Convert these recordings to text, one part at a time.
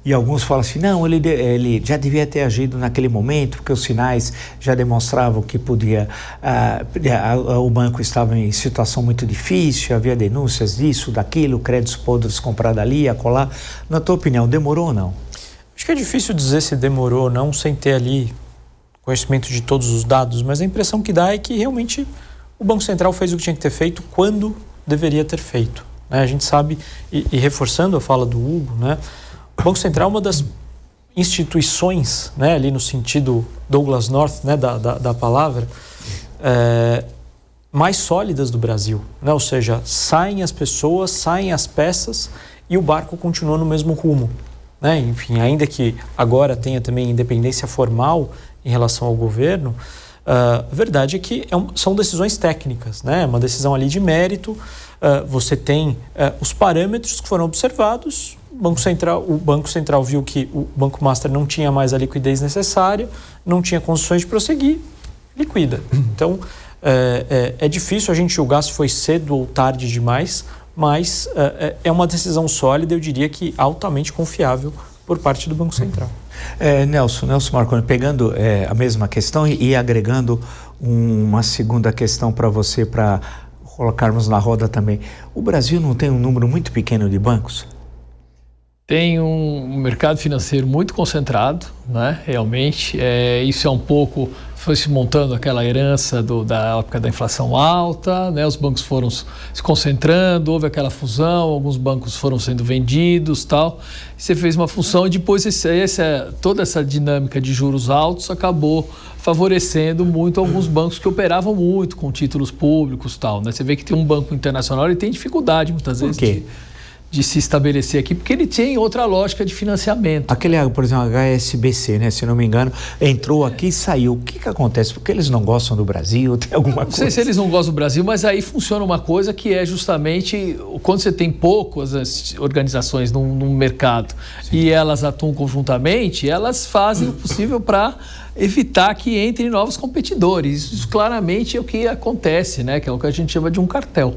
E alguns falam assim, não, ele já devia ter agido naquele momento, porque os sinais já demonstravam que o banco estava em situação muito difícil, havia denúncias disso, daquilo, créditos podres comprados ali, acolá. Na tua opinião, demorou ou não? Acho que é difícil dizer se demorou ou não, sem ter ali conhecimento de todos os dados, mas a impressão que dá é que realmente o Banco Central fez o que tinha que ter feito quando deveria ter feito. Né? A gente sabe, e reforçando a fala do Hugo, né? O Banco Central é uma das instituições, né, ali no sentido Douglas North, né, da palavra, mais sólidas do Brasil. Né? Ou seja, saem as pessoas, saem as peças e o barco continua no mesmo rumo. Né? Enfim, ainda que agora tenha também independência formal em relação ao governo, a verdade é que são decisões técnicas, né? Uma decisão ali de mérito, você tem os parâmetros que foram observados, o Banco Central viu que o Banco Master não tinha mais a liquidez necessária, não tinha condições de prosseguir, liquida. Então, é difícil a gente julgar se foi cedo ou tarde demais, mas é uma decisão sólida, eu diria que altamente confiável por parte do Banco Central. Nelson Marconi, pegando a mesma questão e agregando uma segunda questão para você, para colocarmos na roda também. O Brasil não tem um número muito pequeno de bancos? Tem um mercado financeiro muito concentrado, né? Realmente. Isso é um pouco, foi se montando aquela herança da época da inflação alta, né? Os bancos foram se concentrando, houve aquela fusão, alguns bancos foram sendo vendidos, tal. Você fez uma fusão e depois toda essa dinâmica de juros altos acabou favorecendo muito alguns bancos que operavam muito com títulos públicos, tal, né? Você vê que tem um banco internacional e tem dificuldade muitas vezes. Por quê? De se estabelecer aqui, porque ele tem outra lógica de financiamento. Aquele, por exemplo, HSBC, né, se não me engano, entrou aqui e saiu. O que acontece? Porque eles não gostam do Brasil? Tem alguma coisa? Não sei se eles não gostam do Brasil, mas aí funciona uma coisa que é justamente quando você tem poucas organizações num mercado. Sim. E elas atuam conjuntamente, elas fazem o possível para evitar que entrem novos competidores. Isso claramente é o que acontece, né? Que é o que a gente chama de um cartel,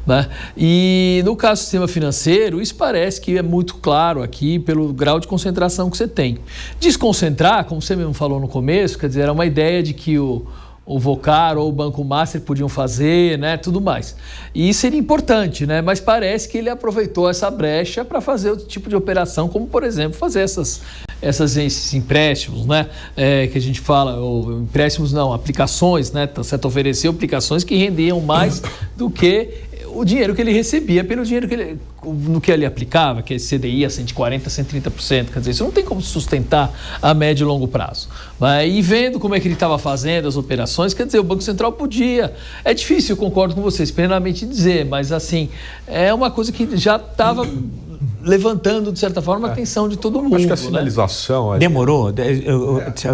né? E no caso do sistema financeiro, isso parece que é muito claro aqui pelo grau de concentração que você tem. Desconcentrar, como você mesmo falou no começo, quer dizer, era uma ideia de que o Vocar ou o Banco Master podiam fazer, né, tudo mais. E isso seria importante, né? Mas parece que ele aproveitou essa brecha para fazer outro tipo de operação, como, por exemplo, fazer esses empréstimos, né? Que a gente fala, ou empréstimos não, aplicações, né? Tá certo? Ofereceu aplicações que rendiam mais do que o dinheiro que ele recebia pelo dinheiro no que ele aplicava, que é CDI a 140%, 130%. Quer dizer, isso não tem como sustentar a médio e longo prazo. E vendo como é que ele estava fazendo as operações, quer dizer, o Banco Central podia. É difícil, eu concordo com vocês, plenamente dizer, mas assim, é uma coisa que já estava levantando, de certa forma, a atenção de todo mundo. Acho que a sinalização... Né? Demorou?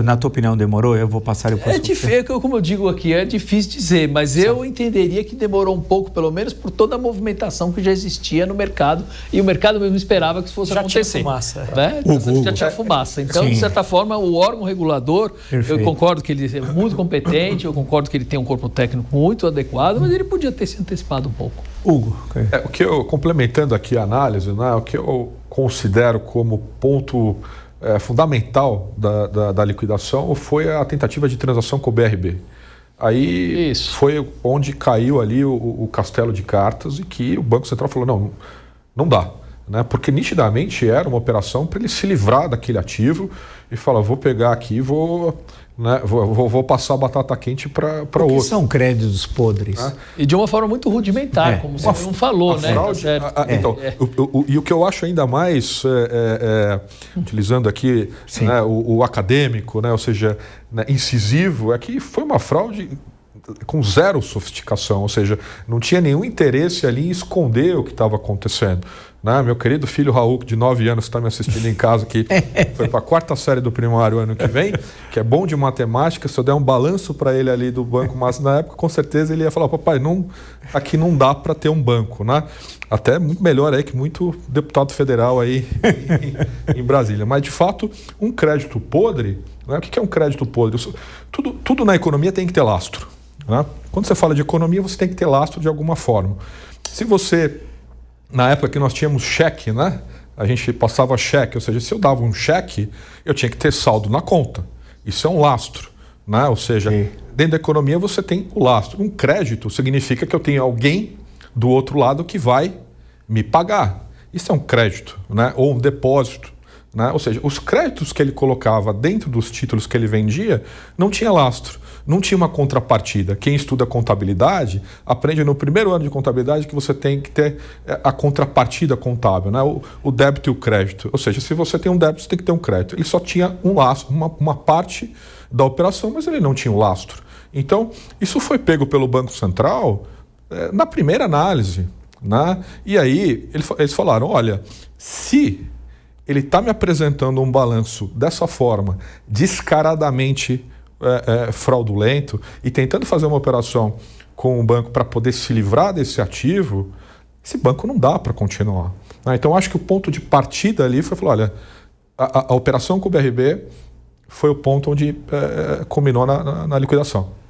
Na tua opinião, demorou? Eu vou passar o próximo. Como eu digo aqui, é difícil dizer, mas eu entenderia que demorou um pouco, pelo menos, por toda a movimentação que já existia no mercado, e o mercado mesmo esperava que isso fosse acontecer. Tinha fumaça. Né? Já tinha fumaça. Então, de certa forma, o órgão regulador, eu concordo que ele é muito competente, eu concordo que ele tem um corpo técnico muito adequado, mas ele podia ter se antecipado um pouco. Hugo. O que eu, complementando aqui a análise, né, o que eu considero como ponto fundamental da liquidação foi a tentativa de transação com o BRB. Aí foi onde caiu ali o castelo de cartas e que o Banco Central falou, não dá. Né, porque nitidamente era uma operação para ele se livrar daquele ativo e falar, vou pegar aqui e vou passar a batata quente para outro. O que são créditos podres? E de uma forma muito rudimentar, como você não falou, né? Fraude, e o que eu acho ainda mais, utilizando aqui né, o acadêmico, né, ou seja, né, incisivo, é que foi uma fraude com zero sofisticação, ou seja, não tinha nenhum interesse ali em esconder o que estava acontecendo. Né? Meu querido filho Raul, de 9 anos, que está me assistindo em casa, que foi para a 4ª série do primário ano que vem, que é bom de matemática, se eu der um balanço para ele ali do banco, mas na época, com certeza, ele ia falar, papai, aqui não dá para ter um banco, né? Até muito melhor aí que muito deputado federal aí em Brasília. Mas, de fato, um crédito podre, né? O que é um crédito podre? Tudo na economia tem que ter lastro. Né? Quando você fala de economia, você tem que ter lastro de alguma forma. Se você, na época que nós tínhamos cheque, né? a gente passava cheque, ou seja, se eu dava um cheque, eu tinha que ter saldo na conta. Isso é um lastro, né? Ou seja, dentro da economia você tem o lastro. Um crédito significa que eu tenho alguém do outro lado que vai me pagar. Isso é um crédito, né? Ou um depósito, né? Ou seja, os créditos que ele colocava dentro dos títulos que ele vendia não tinha lastro. Não tinha uma contrapartida. Quem estuda contabilidade aprende no primeiro ano de contabilidade que você tem que ter a contrapartida contábil, né? O débito e o crédito. Ou seja, se você tem um débito, você tem que ter um crédito. Ele só tinha um lastro, uma parte da operação, mas ele não tinha um lastro. Então, isso foi pego pelo Banco Central na primeira análise, né? E aí, eles falaram, olha, se ele está me apresentando um balanço dessa forma, descaradamente fraudulento, e tentando fazer uma operação com o banco para poder se livrar desse ativo, esse banco não dá para continuar, né? Então, acho que o ponto de partida ali foi falar, olha, a operação com o BRB foi o ponto onde culminou na liquidação.